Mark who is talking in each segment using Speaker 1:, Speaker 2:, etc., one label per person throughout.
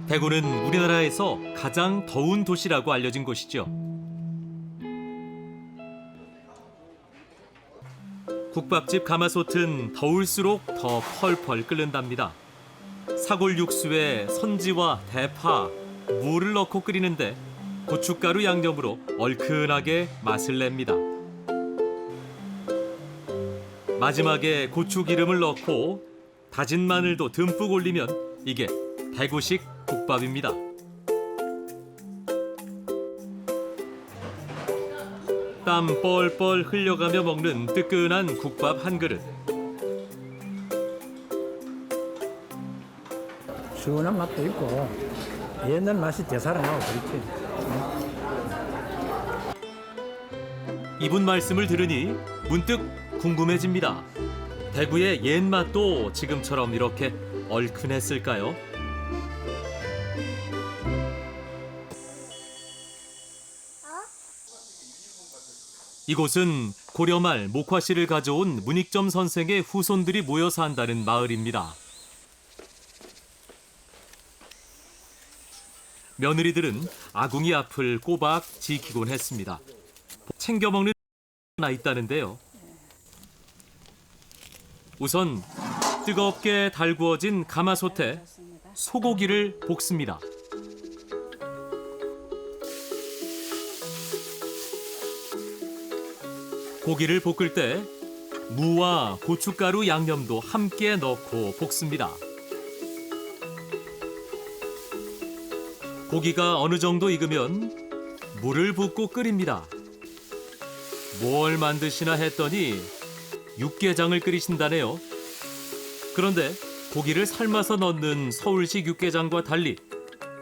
Speaker 1: 대구는 우리나라에서 가장 더운 도시라고 알려진 곳이죠. 국밥집 가마솥은 더울수록 더 펄펄 끓는답니다. 사골 육수에 선지와 대파, 무를 넣고 끓이는데 고춧가루 양념으로 얼큰하게 맛을 냅니다. 마지막에 고추기름을 넣고 다진 마늘도 듬뿍 올리면 이게 대구식 국밥입니다. 땀 뻘뻘 흘려가며 먹는 뜨끈한 국밥 한 그릇.
Speaker 2: 시원한 맛도 있고 옛날 맛이 되살아나고 그렇지.
Speaker 1: 이분 말씀을 들으니 문득 궁금해집니다. 대구의 옛 맛도 지금처럼 이렇게 얼큰했을까요? 이곳은 고려말 목화씨를 가져온 문익점 선생의 후손들이 모여 산다는 마을입니다. 며느리들은 아궁이 앞을 꼬박 지키곤 했습니다. 챙겨 먹는 하나 있다는데요. 우선 뜨겁게 달구어진 가마솥에 소고기를 볶습니다. 고기를 볶을 때 무와 고춧가루 양념도 함께 넣고 볶습니다. 고기가 어느 정도 익으면 물을 붓고 끓입니다. 뭘 만드시나 했더니 육개장을 끓이신다네요. 그런데 고기를 삶아서 넣는 서울식 육개장과 달리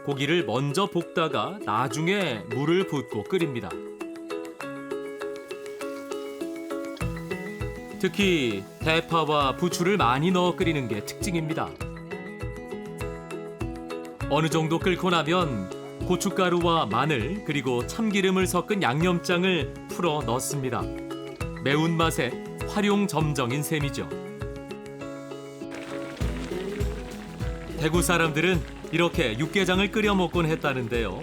Speaker 1: 고기를 먼저 볶다가 나중에 물을 붓고 끓입니다. 특히 대파와 부추를 많이 넣어 끓이는 게 특징입니다. 어느 정도 끓고 나면 고춧가루와 마늘 그리고 참기름을 섞은 양념장을 풀어 넣습니다. 매운맛의 활용점정인 셈이죠. 대구 사람들은 이렇게 육개장을 끓여 먹곤 했다는데요.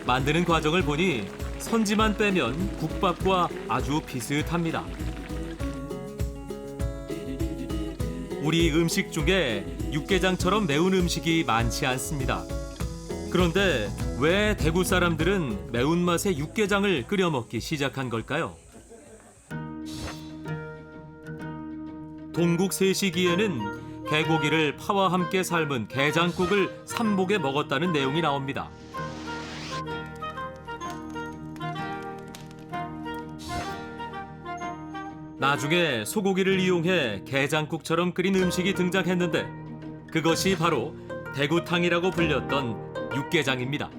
Speaker 1: 만드는 과정을 보니 선지만 빼면 국밥과 아주 비슷합니다. 우리 음식 중에 육개장처럼 매운 음식이 많지 않습니다. 그런데 왜 대구 사람들은 매운맛의 육개장을 끓여 먹기 시작한 걸까요? 동국 세시기에는 개고기를 파와 함께 삶은 게장국을 삼복에 먹었다는 내용이 나옵니다. 나중에 소고기를 이용해 게장국처럼 끓인 음식이 등장했는데 그것이 바로 대구탕이라고 불렸던 육개장입니다.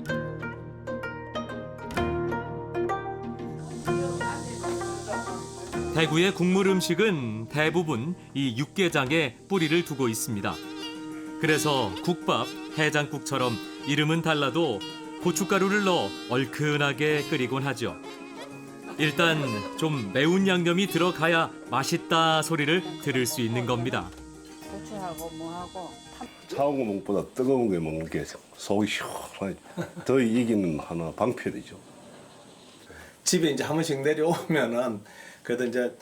Speaker 1: 대구의 국물 음식은 대부분 이 육개장에 뿌리를 두고 있습니다. 그래서 국밥, 해장국처럼 이름은 달라도 고춧가루를 넣어 얼큰하게 끓이곤 하죠. 일단 좀 매운 양념이 들어가야 맛있다 소리를 들을 수 있는 겁니다.
Speaker 3: 고추하고 뭐하고
Speaker 4: 차가운 거 먹는 것보다 뜨거운 거 먹는 게 속이 시원하게 더 이기는 하나 방편이죠.
Speaker 5: 집에 이제 한 번씩 내려오면은 그래도 이제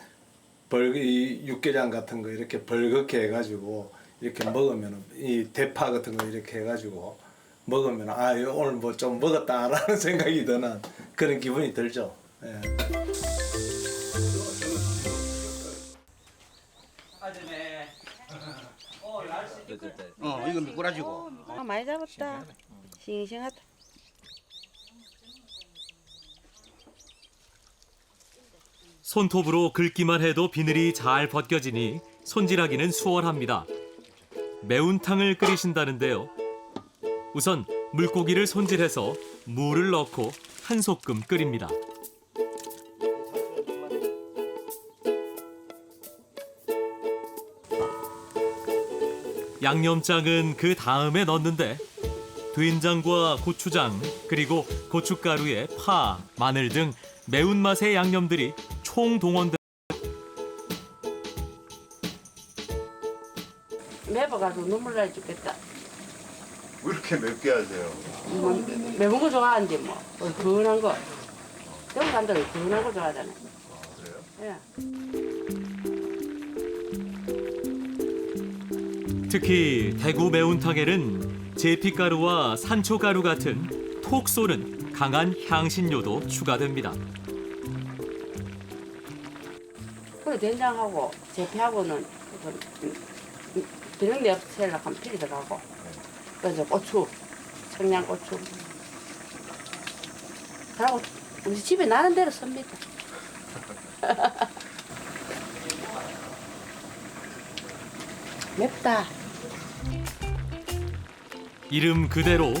Speaker 5: 이 육개장 같은 거 이렇게 벌겋게 해가지고 이렇게 먹으면은 이 대파 같은 거 이렇게 해가지고 먹으면 아 오늘 뭐 좀 먹었다라는 생각이 드는 그런 기분이 들죠. 예.
Speaker 6: 이거 미꾸라지고.
Speaker 3: 많이 잡았다. 싱싱하다.
Speaker 1: 손톱으로 긁기만 해도 비늘이 잘 벗겨지니 손질하기는 수월합니다. 매운탕을 끓이신다는데요. 우선 물고기를 손질해서 물을 넣고 한 소끔 끓입니다. 양념장은 그 다음에 넣는데 된장과 고추장 그리고 고춧가루에 파, 마늘 등 매운맛의 양념들이 총동원된
Speaker 3: 매워가지고 눈물 날 죽겠다.
Speaker 6: 왜 이렇게 맵게 하세요?
Speaker 3: 매운 거 좋아하는데 뭐 얼큰한 거. 대구 사람들은 얼큰한 거 좋아하잖아요.
Speaker 6: 그래요?
Speaker 3: 예.
Speaker 1: 특히 대구 매운탕에는 제피가루와 산초가루 같은 톡 쏘는 강한 향신료도 추가됩니다.
Speaker 3: 그래 된장하고 제피하고는 비린내 없애려고 하면 필이 들어가고 그래서 고추, 청양고추 그리고 우리 집에 나는 대로 씁니다. 맵다.
Speaker 1: 이름 그대로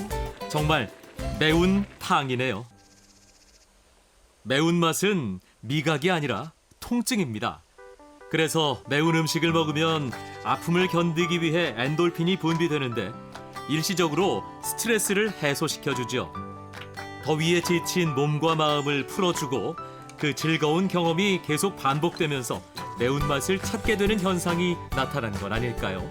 Speaker 1: 정말 매운 탕이네요. 매운맛은 미각이 아니라 통증입니다. 그래서 매운 음식을 먹으면 아픔을 견디기 위해 엔돌핀이 분비되는데 일시적으로 스트레스를 해소시켜주죠. 더위에 지친 몸과 마음을 풀어주고 그 즐거운 경험이 계속 반복되면서 매운맛을 찾게 되는 현상이 나타난 건 아닐까요?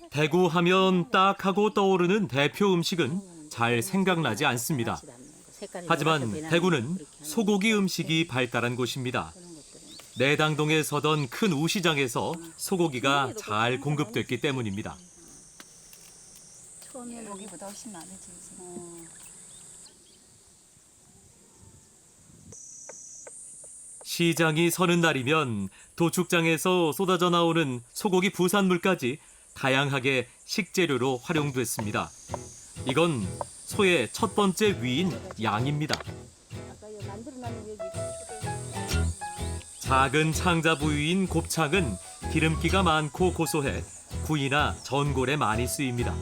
Speaker 1: 대구 하면 딱 하고 떠오르는 대표 음식은 잘 생각나지 않습니다. 하지만 대구는 소고기 음식이 발달한 곳입니다. 내당동에 서던 큰 우시장에서 소고기가 잘 공급됐기 때문입니다.
Speaker 7: 처음에는 여기보다 훨씬 많아지지.
Speaker 1: 시장이 서는 날이면 도축장에서 쏟아져 나오는 소고기 부산물까지 다양하게 식재료로 활용됐습니다. 이건 소의 첫 번째 위인 양입니다. 작은 창자 부위인 곱창은 기름기가 많고 고소해 구이나 전골에 많이 쓰입니다.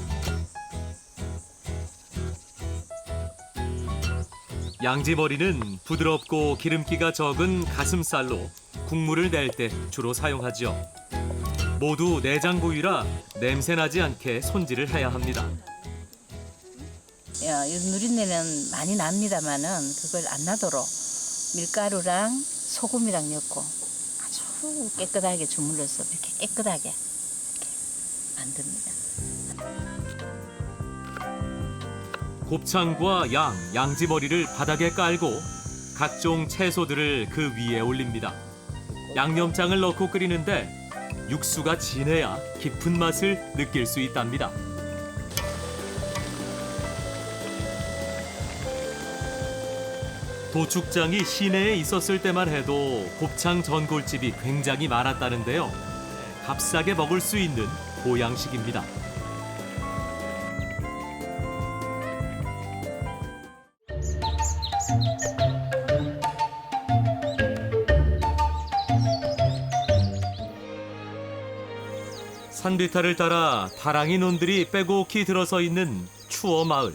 Speaker 1: 양지머리는 부드럽고 기름기가 적은 가슴살로 국물을 낼 때 주로 사용하죠. 모두 내장 부위라 냄새나지 않게 손질을 해야 합니다.
Speaker 7: 누린내는 많이 납니다만은 그걸 안 나도록 밀가루랑 소금이랑 넣고 아주 깨끗하게 주물러서 이렇게 깨끗하게 이렇게 만듭니다.
Speaker 1: 곱창과 양지머리를 바닥에 깔고 각종 채소들을 그 위에 올립니다. 양념장을 넣고 끓이는데 육수가 진해야 깊은 맛을 느낄 수 있답니다. 도축장이 시내에 있었을 때만 해도 곱창 전골집이 굉장히 많았다는데요. 값싸게 먹을 수 있는 보양식입니다. 산비탈을 따라 다랑이 논들이 빼곡히 들어서 있는 추어 마을.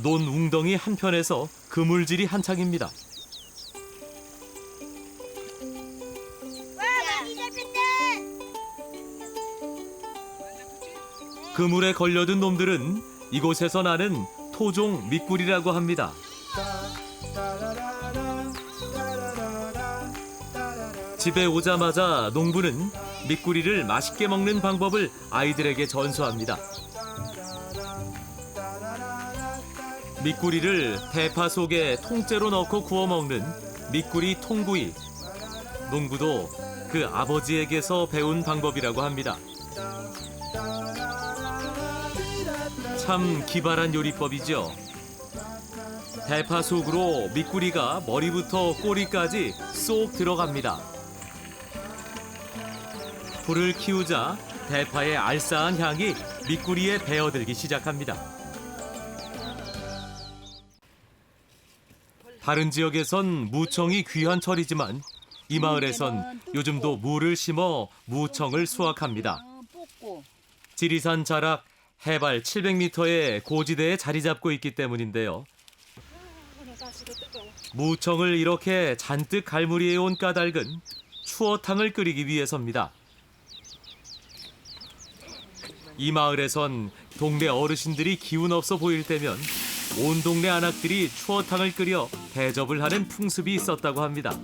Speaker 1: 논 웅덩이 한편에서 그물질이 한창입니다. 그물에 걸려든 놈들은 이곳에서 나는 토종 미꾸리라고 합니다. 집에 오자마자 농부는 미꾸리를 맛있게 먹는 방법을 아이들에게 전수합니다. 미꾸리를 대파 속에 통째로 넣고 구워 먹는 미꾸리 통구이. 농부도 그 아버지에게서 배운 방법이라고 합니다. 참 기발한 요리법이죠. 대파 속으로 미꾸리가 머리부터 꼬리까지 쏙 들어갑니다. 불을 키우자 대파의 알싸한 향이 미꾸리에 배어들기 시작합니다. 다른 지역에선 무청이 귀한 철이지만 이 마을에선 요즘도 무를 심어 무청을 수확합니다. 지리산 자락 해발 700m의 고지대에 자리 잡고 있기 때문인데요. 무청을 이렇게 잔뜩 갈무리해 온 까닭은 추어탕을 끓이기 위해서입니다. 이 마을에선 동네 어르신들이 기운 없어 보일 때면 온 동네 안악들이 추어탕을 끓여 대접을 하는 풍습이 있었다고 합니다.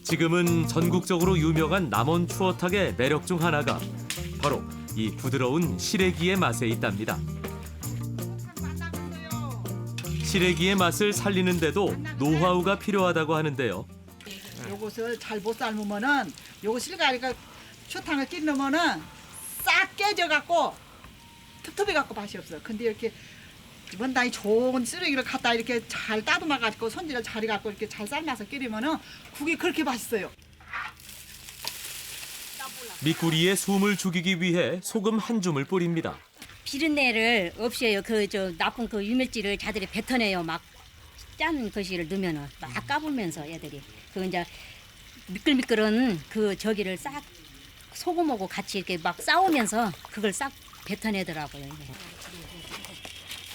Speaker 1: 지금은 전국적으로 유명한 남원 추어탕의 매력 중 하나가 바로 이 부드러운 시래기의 맛에 있답니다. 시래기의 맛을 살리는데도 노하우가 필요하다고 하는데요.
Speaker 8: 요것을 잘 못 삶으면은 요거 실가리가 추탕을 끼놓으면은 싹 깨져갖고 텁텁해갖고 맛이 없어. 근데 이렇게 원단이 좋은 쓰레기를 갖다 이렇게 잘 따듬어가지고 손질을 잘 해갖고 이렇게 잘 삶아서 끓이면은 국이 그렇게 맛있어요.
Speaker 1: 미꾸리에 숨을 죽이기 위해 소금 한 줌을 뿌립니다.
Speaker 9: 비린내를 없애요. 그 저 나쁜 그 유물질을 자들이 뱉어내요. 막 짠 것을 넣으면은 막 까불면서 애들이 그 이제 미끌미끌한 그 저기를 싹 소금하고 같이 이렇게 막 싸우면서 그걸 싹 뱉어내더라고요.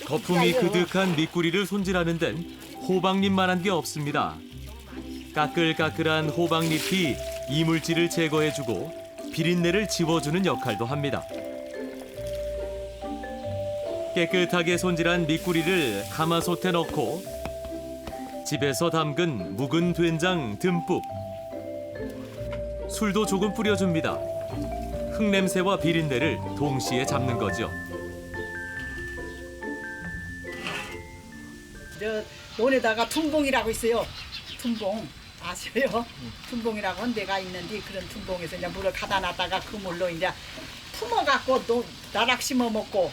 Speaker 1: 거품이 그득한 미꾸리를 손질하는 데는 호박잎만한 게 없습니다. 까끌까끌한 호박잎이 이물질을 제거해주고 비린내를 지워주는 역할도 합니다. 깨끗하게 손질한 미꾸리를 가마솥에 넣고 집에서 담근 묵은 된장 듬뿍, 술도 조금 뿌려줍니다. 흙냄새와 비린내를 동시에 잡는 거죠.
Speaker 8: 저 논에다가 퉁봉이라고 있어요. 퉁봉 아세요? 퉁봉이라고 한 데가 있는데 그런 퉁봉에서 이제 물을 가다 놨다가 그 물로 이제 품어갖고 나락 심어 먹고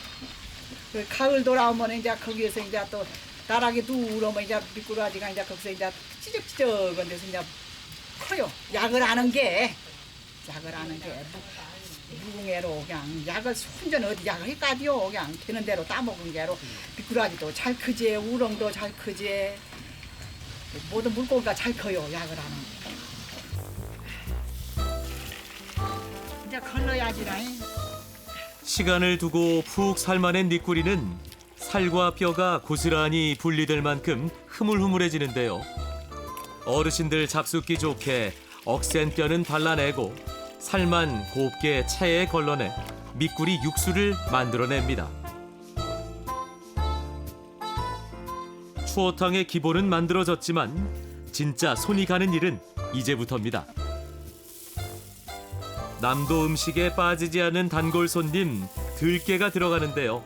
Speaker 8: 그 가을 돌아오면 이제 거기에서 이제 또 나락이 누우면 이제 미꾸라지가 이제 거기서 이제 찌적찌적한 데서 이제 커요. 약을 아는 게 무궁해로 그냥 약을 순전 어디 약을 해까지요. 그냥 되는 대로 따먹은 게로 미꾸라지도 잘 크지, 우렁도 잘 크지, 모든 물고기가 잘 커요. 약을 하는 게. 이제 걸러야지라잉.
Speaker 1: 시간을 두고 푹 삶아낸 미꾸리는 살과 뼈가 고스란히 분리될 만큼 흐물흐물해지는데요. 어르신들 잡숫기 좋게 억센 뼈는 발라내고 살만 곱게 체에 걸러내 미꾸리 육수를 만들어냅니다. 추어탕의 기본은 만들어졌지만 진짜 손이 가는 일은 이제부터입니다. 남도 음식에 빠지지 않은 단골 손님 들깨가 들어가는데요.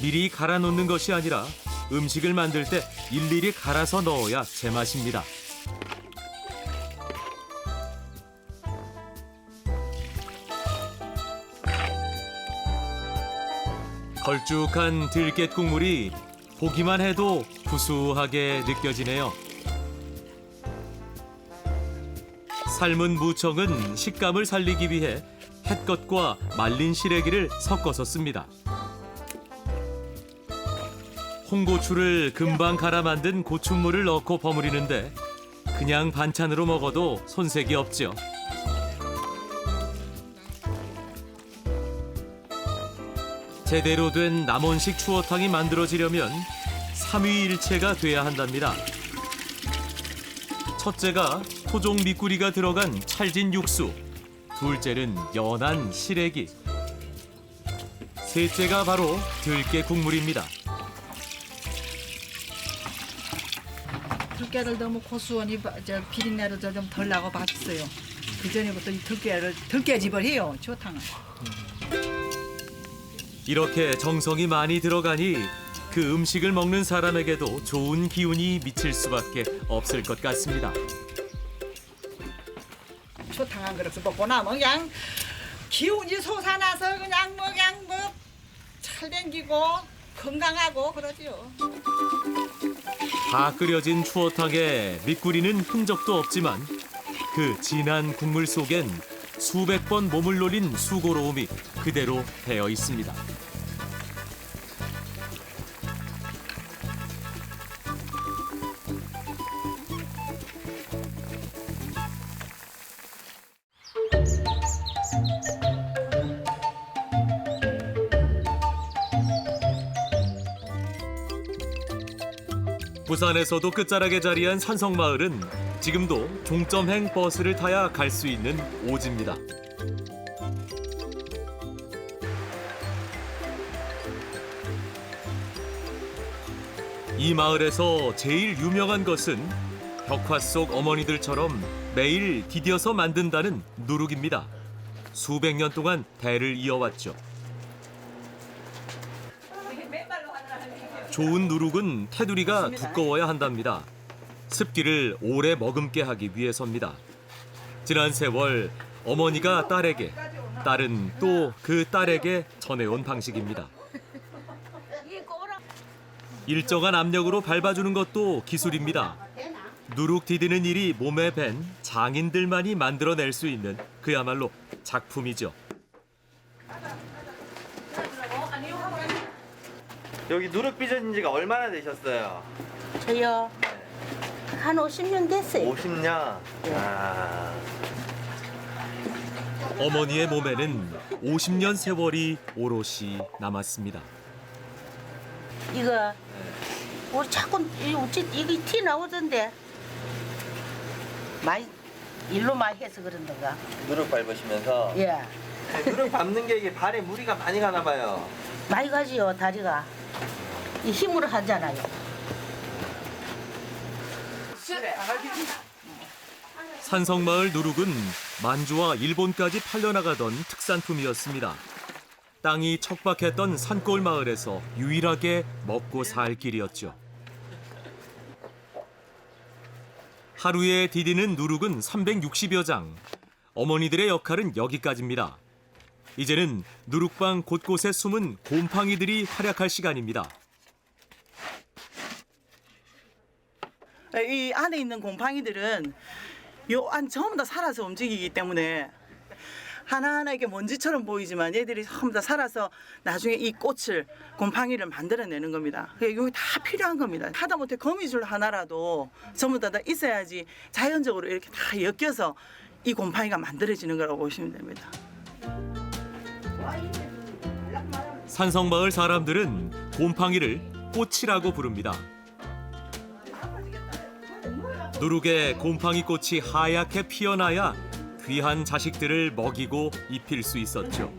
Speaker 1: 미리 갈아 놓는 것이 아니라 음식을 만들 때 일일이 갈아서 넣어야 제맛입니다. 걸쭉한 들깨 국물이 보기만 해도 구수하게 느껴지네요. 삶은 무청은 식감을 살리기 위해 햇것과 말린 시래기를 섞어서 씁니다. 홍고추를 금방 갈아 만든 고춧물을 넣고 버무리는데 그냥 반찬으로 먹어도 손색이 없죠. 제대로 된 남원식 추어탕이 만들어지려면 삼위일체가 돼야 한답니다. 첫째가 토종 미꾸리가 들어간 찰진 육수, 둘째는 연한 시래기, 셋째가 바로 들깨 국물입니다.
Speaker 8: 들깨를 너무 고수하니 비린내를 좀 덜 나고 맛있어요. 그 전에부터 이 들깨집을 해요. 추어탕은.
Speaker 1: 이렇게 정성이 많이 들어가니 그 음식을 먹는 사람에게도 좋은 기운이 미칠 수밖에 없을 것 같습니다.
Speaker 8: 추어탕 한 그릇 먹고 나면 그냥 기운이 솟아나서 그냥 잘 댕기고 건강하고 그러지요.
Speaker 1: 다 끓여진 추어탕에 미꾸리는 흔적도 없지만 그 진한 국물 속엔 수백 번 몸을 노린 수고로움이 그대로 배어 있습니다. 부산에서도 끝자락에 자리한 산성마을은 지금도 종점행 버스를 타야 갈 수 있는 오지입니다. 이 마을에서 제일 유명한 것은 벽화 속 어머니들처럼 매일 디뎌서 만든다는 누룩입니다. 수백 년 동안 대를 이어왔죠. 좋은 누룩은 테두리가 두꺼워야 한답니다. 습기를 오래 머금게 하기 위해서입니다. 지난 세월 어머니가 딸에게, 딸은 또 그 딸에게 전해온 방식입니다. 일정한 압력으로 밟아주는 것도 기술입니다. 누룩 디디는 일이 몸에 밴 장인들만이 만들어낼 수 있는 그야말로 작품이죠.
Speaker 10: 여기 누룩 빚어진 지가 얼마나 되셨어요?
Speaker 7: 저요 한 50년 됐어요.
Speaker 10: 50년? 아.
Speaker 1: 어머니의 몸에는 50년 세월이 오롯이 남았습니다.
Speaker 7: 이거 우리 자꾸 이게 티 나오던데 많이 일로 많이 해서 그런던가.
Speaker 10: 누룩 밟으시면서?
Speaker 7: 예,
Speaker 10: 누룩 밟는 게 이게 발에 무리가 많이 가나 봐요.
Speaker 7: 많이 가지요 다리가. 이 힘으로 하잖아요.
Speaker 1: 산성마을 누룩은 만주와 일본까지 팔려나가던 특산품이었습니다. 땅이 척박했던 산골 마을에서 유일하게 먹고 살 길이었죠. 하루에 디디는 누룩은 360여 장. 어머니들의 역할은 여기까지입니다. 이제는 누룩방 곳곳에 숨은 곰팡이들이 활약할 시간입니다.
Speaker 11: 이 안에 있는 곰팡이들은 요 안 전부 다 살아서 움직이기 때문에 하나하나 이게 먼지처럼 보이지만 얘들이 전부 다 살아서 나중에 이 꽃을 곰팡이를 만들어내는 겁니다. 여기 다 필요한 겁니다. 하다못해 거미줄 하나라도 전부 다 있어야지 자연적으로 이렇게 다 엮여서 이 곰팡이가 만들어지는 거라고 보시면 됩니다.
Speaker 1: 산성마을 사람들은 곰팡이를 꽃이라고 부릅니다. 누룩에 곰팡이 꽃이 하얗게 피어나야 귀한 자식들을 먹이고 입힐 수 있었죠.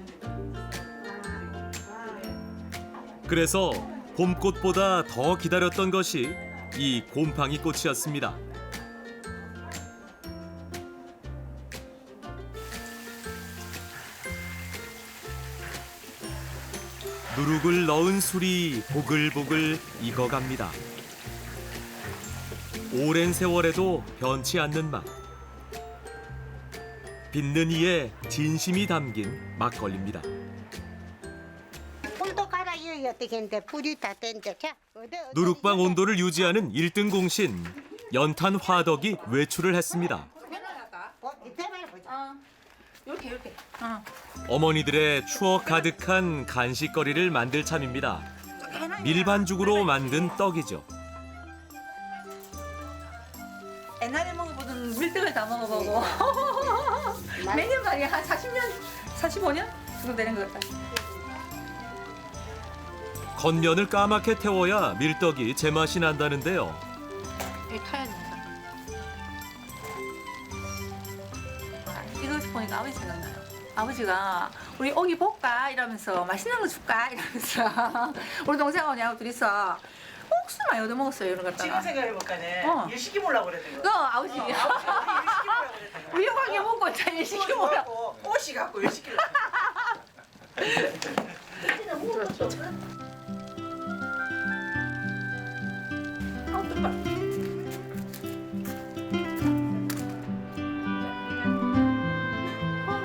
Speaker 1: 그래서 봄꽃보다 더 기다렸던 것이 이 곰팡이 꽃이었습니다. 누룩을 넣은 술이 보글보글 익어갑니다. 오랜 세월에도 변치 않는 맛. 빚는 이의 진심이 담긴 막걸리입니다.
Speaker 12: 불도 갈아야 어떻게 했는데 불이 다 뗀데
Speaker 1: 누룩방 온도를 유지하는 1등 공신 연탄 화덕이 외출을 했습니다.
Speaker 12: 이렇게
Speaker 1: 어머니들의 추억 가득한 간식거리를 만들 참입니다. 밀반죽으로 만든 떡이죠.
Speaker 13: 옛날에 먹어보던 밀떡을 다 먹어보고 매년 말이야 한 40년, 45년 정도 되는 것 같다.
Speaker 1: 겉면을 까맣게 태워야 밀떡이 제맛이 난다는데요.
Speaker 13: 여기 타야 된다. 이거 보니까 아버지 생각나요. 아버지가 우리 오기 볶아 이러면서 맛있는 거 줄까 이러면서 우리 동생하고 내하고 둘이서 옥수 많이 얻어 먹었어요 이런 거 갖다가.
Speaker 11: 지금 생각해볼까네. 일 시키려고 그랬던 거.
Speaker 13: 아버지.
Speaker 11: 일 시키려고 그랬던 거.
Speaker 13: 위험하게 먹고 자 일 시키려고.
Speaker 11: 꽃이 갖고 일 시키려고.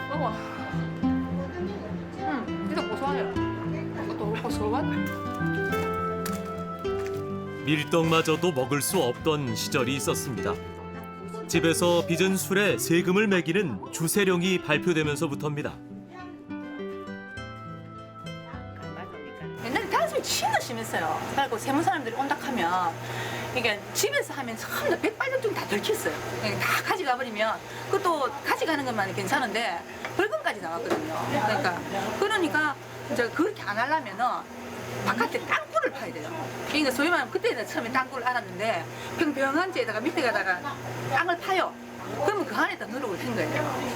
Speaker 13: 먹어. 진짜 고소해요. 또 고소한.
Speaker 1: 밀떡마저도 먹을 수 없던 시절이 있었습니다. 집에서 빚은 술에 세금을 매기는 주세령이 발표되면서부터입니다.
Speaker 13: 옛날에 단순히 진짜 심했어요. 그리고 세무 사람들이 온다 하면 이게 집에서 하면 전부 다 백발백중 다 들켰어요. 다 가져가 버리면 그것도 가져가는 것만 괜찮은데 벌금까지 나왔거든요. 그러니까 이제 그렇게 안 하려면은 바깥에 땅굴을 파야 돼요. 그러니까 소위 말하면 그때는 처음에 땅굴을 알았는데 평평한 데에다가 밑에다가 땅을 파요. 그러면 그 안에다 누룩을 한 거예요.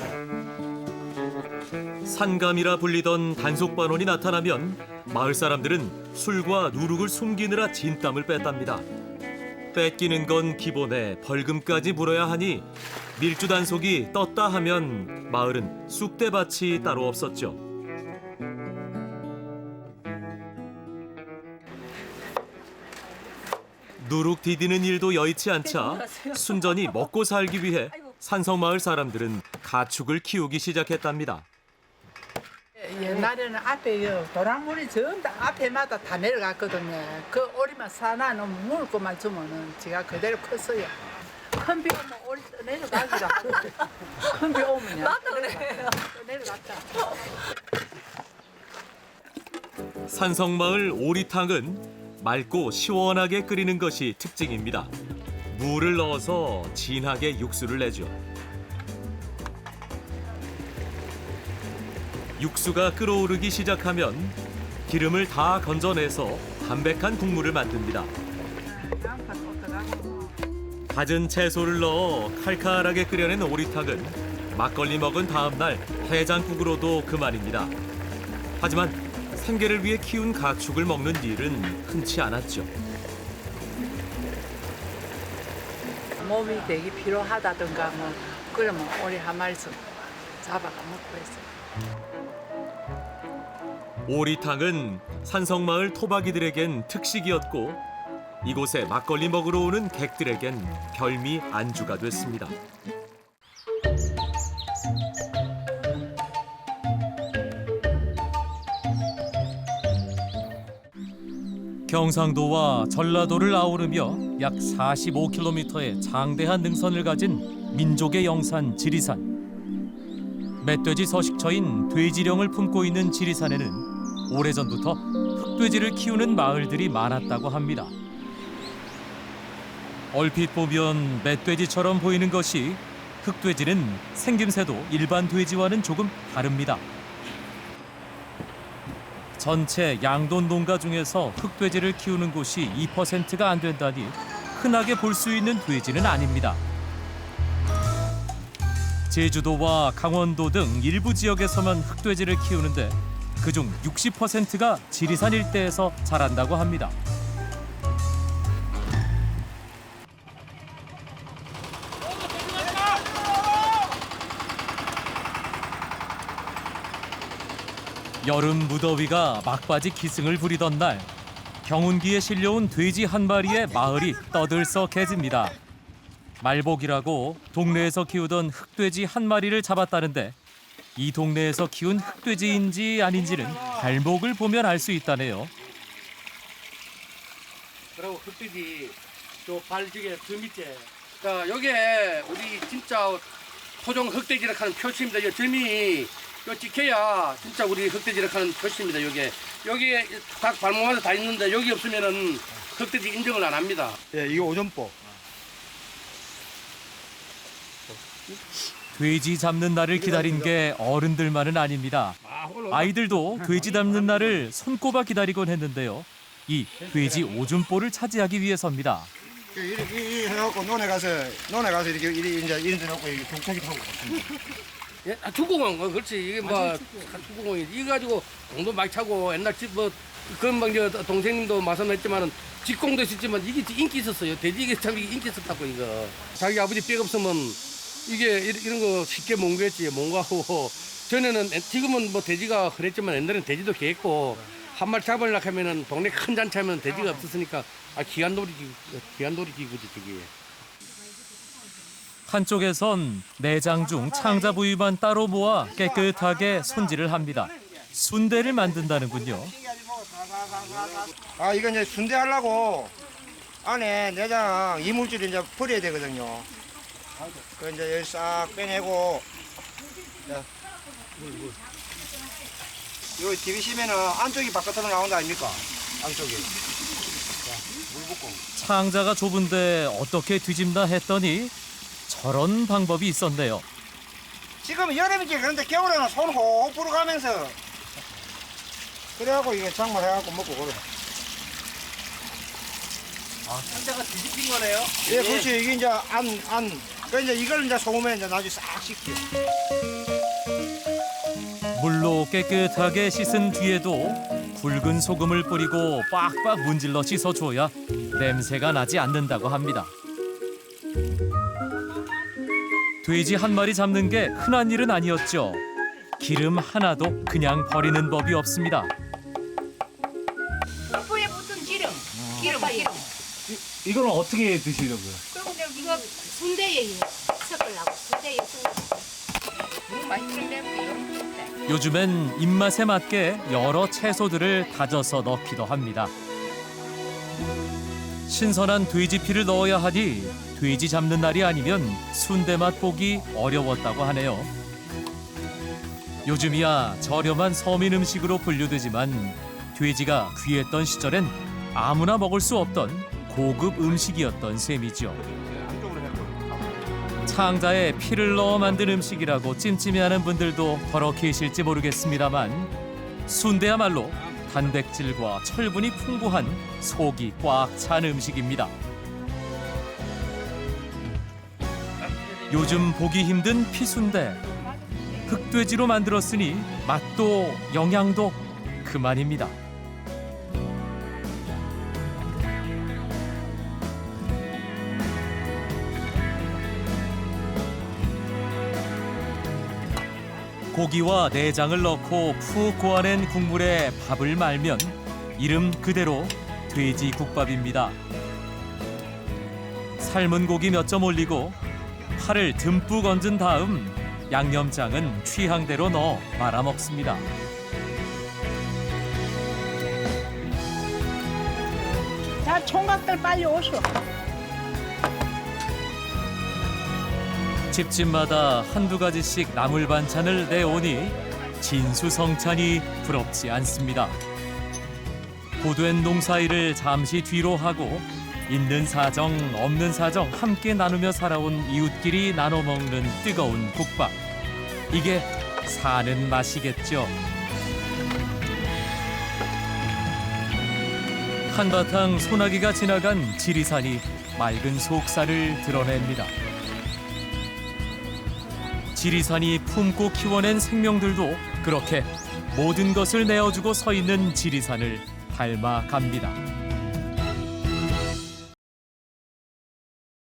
Speaker 1: 산감이라 불리던 단속반원이 나타나면 마을 사람들은 술과 누룩을 숨기느라 진땀을 뺐답니다. 뺏기는 건 기본에 벌금까지 물어야 하니 밀주 단속이 떴다 하면 마을은 쑥대밭이 따로 없었죠. 누룩 디디는 일도 여의치 않자 순전히 먹고 살기 위해 산성마을 사람들은 가축을 키우기 시작했답니다.
Speaker 8: 옛날에는 앞에 도랑물이 전부 다 앞에마다 다 내려갔거든요. 그 오리만 사나는 물 것만 주면은 제가 그대로 컸어요. 큰 비 오면 오리 내려가기도 하고 큰 비 오면요. 나도 그래요. 내려갔다.
Speaker 1: 산성마을 오리탕은 맑고 시원하게 끓이는 것이 특징입니다. 물을 넣어서 진하게 육수를 내죠. 육수가 끓어오르기 시작하면 기름을 다 건져내서 담백한 국물을 만듭니다. 갖은 채소를 넣어 칼칼하게 끓여낸 오리탕은 막걸리 먹은 다음 날 해장국으로도 그만입니다. 하지만 생계를 위해 키운 가축을 먹는 일은 흔치 않았죠.
Speaker 8: 몸이 되게 피로하다든가 뭐 그러면 오리 한 마리씩 잡아가 먹고 했어요.
Speaker 1: 오리탕은 산성마을 토박이들에겐 특식이었고 이곳에 막걸리 먹으러 오는 객들에겐 별미 안주가 됐습니다. 경상도와 전라도를 아우르며 약 45km의 장대한 능선을 가진 민족의 영산 지리산. 멧돼지 서식처인 돼지령을 품고 있는 지리산에는 오래전부터 흑돼지를 키우는 마을들이 많았다고 합니다. 얼핏 보면 멧돼지처럼 보이는 것이 흑돼지는 생김새도 일반 돼지와는 조금 다릅니다. 전체 양돈 농가 중에서 흑돼지를 키우는 곳이 2%가 안 된다니 흔하게 볼 수 있는 돼지는 아닙니다. 제주도와 강원도 등 일부 지역에서만 흑돼지를 키우는데 그중 60%가 지리산 일대에서 자란다고 합니다. 여름 무더위가 막바지 기승을 부리던 날 경운기에 실려온 돼지 한 마리에 마을이 떠들썩해집니다. 말복이라고 동네에서 키우던 흑돼지 한 마리를 잡았다는데 이 동네에서 키운 흑돼지인지 아닌지는 발목을 보면 알 수 있다네요.
Speaker 14: 그리고 흑돼지 저 발쪽에 저 밑에 요게 우리 진짜 토종 흑돼지라고 하는 표시입니다. 요 점이 요 찍혀야 진짜 우리 흑돼지라고 하는 표시입니다. 여기에 각 발목마다 다 있는데 여기 없으면은 흑돼지 인정을 안 합니다.
Speaker 15: 예, 이게 오전복.
Speaker 1: 돼지 잡는 날을 기다린 게 어른들만은 아닙니다. 아이들도 돼지 잡는 날을 손꼽아 기다리곤 했는데요. 이 돼지 오줌볼을 차지하기 위해서입니다.
Speaker 15: 이렇게 해갖고 논에 가서 이렇게 이제 이런 데 놓고 독차기 타고.
Speaker 14: 예, 축구공 그렇지 이게 뭐 축구공이 이거 가지고 공도 많이 차고 옛날 집뭐 그런 막 동생님도 말씀했지만은 직공도 있었지만 이게 인기 있었어요. 돼지 이게 참 인기 있었다고 이거. 자기 아버지 뼈 없으면 이게 이런 거 쉽게 못 구했지 못 가고 전에는 지금은 뭐 돼지가 그랬지만 옛날에는 돼지도 개했고 한 마리 잡으려고 하면은 동네 큰 잔치하면 돼지가 없었으니까 기한놀이기구지 저기.
Speaker 1: 한쪽에선 내장 중 창자 부위만 따로 모아 깨끗하게 손질을 합니다. 순대를 만든다는군요.
Speaker 15: 아, 이거 이제 순대 하려고 안에 내장 이물질을 이제 버려야 되거든요. 그 이제 여기 싹 빼내고. 자, 여기 디비시면은 안쪽이 바깥으로 나온다 아닙니까? 안쪽이. 자, 물 붓고.
Speaker 1: 창자가 좁은데 어떻게 뒤집나 했더니 저런 방법이 있었네요.
Speaker 15: 지금 여름이지 그런데 겨울에는 손 호흡 불어가면서 그래갖고 이거 장만해갖고 먹고 그래.
Speaker 14: 아, 창자가 뒤집힌 거네요?
Speaker 15: 예, 그렇지. 이게 이제 그 이제 이걸 이제 소금에 이제 나중에 싹 씻겨.
Speaker 1: 물로 깨끗하게 씻은 뒤에도 굵은 소금을 뿌리고 빡빡 문질러 씻어줘야 냄새가 나지 않는다고 합니다. 돼지 한 마리 잡는 게 흔한 일은 아니었죠. 기름 하나도 그냥 버리는 법이 없습니다.
Speaker 9: 뽀에 붙은 기름. 기름.
Speaker 16: 이거는 어떻게 드시려고요?
Speaker 9: 그리고 이거 순대에 섞으려고. 순대에 섞으려고. 맛있는데
Speaker 1: 요즘엔 입맛에 맞게 여러 채소들을 다져서 넣기도 합니다. 신선한 돼지 피를 넣어야 하니 돼지 잡는 날이 아니면 순대맛 보기 어려웠다고 하네요. 요즘이야 저렴한 서민 음식으로 분류되지만 돼지가 귀했던 시절엔 아무나 먹을 수 없던 고급 음식이었던 셈이죠. 창자에 피를 넣어 만든 음식이라고 찜찜해하는 분들도 더러 계실지 모르겠습니다만 순대야말로 단백질과 철분이 풍부한 속이 꽉 찬 음식입니다. 요즘 보기 힘든 피순대. 흑돼지로 만들었으니 맛도 영양도 그만입니다. 고기와 내장을 넣고 푹 고아낸 국물에 밥을 말면 이름 그대로 돼지국밥입니다. 삶은 고기 몇 점 올리고 파를 듬뿍 얹은 다음 양념장은 취향대로 넣어 말아 먹습니다.
Speaker 8: 자, 총각들 빨리 오시오.
Speaker 1: 집집마다 한두 가지씩 나물 반찬을 내오니 진수성찬이 부럽지 않습니다. 고된 농사일을 잠시 뒤로 하고 있는 사정 없는 사정 함께 나누며 살아온 이웃끼리 나눠 먹는 뜨거운 국밥. 이게 사는 맛이겠죠. 한바탕 소나기가 지나간 지리산이 맑은 속살을 드러냅니다. 지리산이 품고 키워낸 생명들도 그렇게 모든 것을 내어주고 서 있는 지리산을 닮아갑니다.